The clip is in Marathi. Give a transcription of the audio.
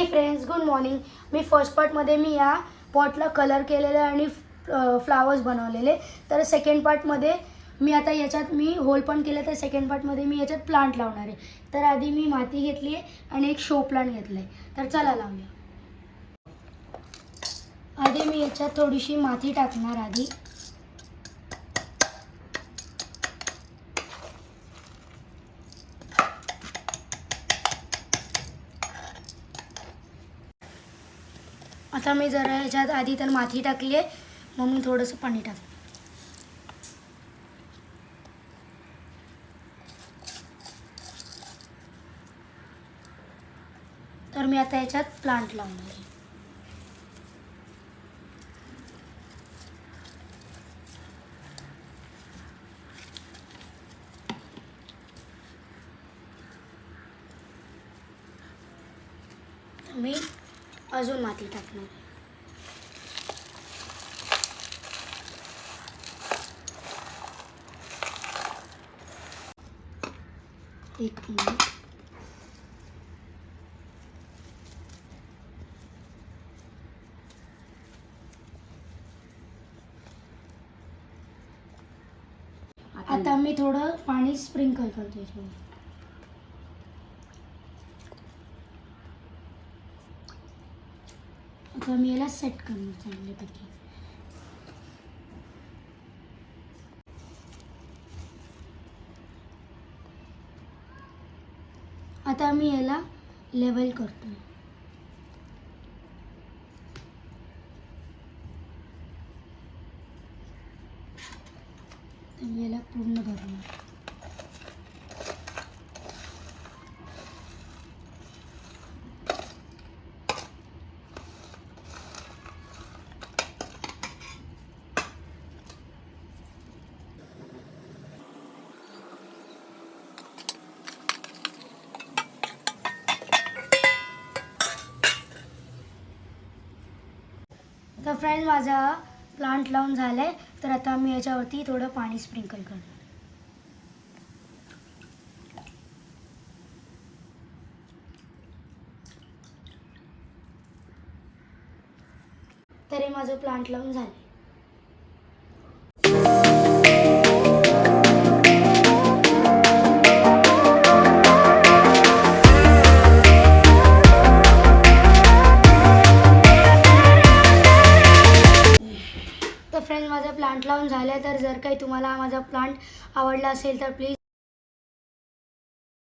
हाय फ्रेंड्स, गुड मॉर्निंग. मी फर्स्ट पार्टमध्ये मी या पॉटला कलर केलेले आणि फ्लावर्स बनवलेले. तर सेकंड पार्टमध्ये मी आता याच्यात मी होल पण केले. तर सेकंड पार्टमध्ये मी याच्यात प्लांट लावणार आहे. तर आधी मी माती घेतली आहे आणि एक शो प्लांट घेतला आहे. तर चला लावूया. आधी मी याच्यात थोडीशी माती टाकणार आधी. आता मी जरा याच्यात आधी तर माती टाकली आहे, मग मी थोडंसं पाणी टाकलं. तर मी आता याच्यात प्लांट लावणार आहे. मी अजून माती टाकणार आहे. एक मिनिट. आता मी थोडं पाणी स्प्रिंकल करतो याच्यावर. आता मी याला सेट करणार चांगल्यापैकी. आता मी याला लेवल करतो. तर मी याला पूर्ण भरणार. तर फ्रेंड, माझा प्लांट लावून झाला आहे. तर आता मी याच्यावरती थोडं पाणी स्प्रिंकल करणार. तर हे माझं प्लांट लावून झालं. तर फ्रेंड्स, माझा प्लांट लावून झाला आहे. तर जर काही तुम्हाला माझा प्लांट आवडला असेल तर प्लीज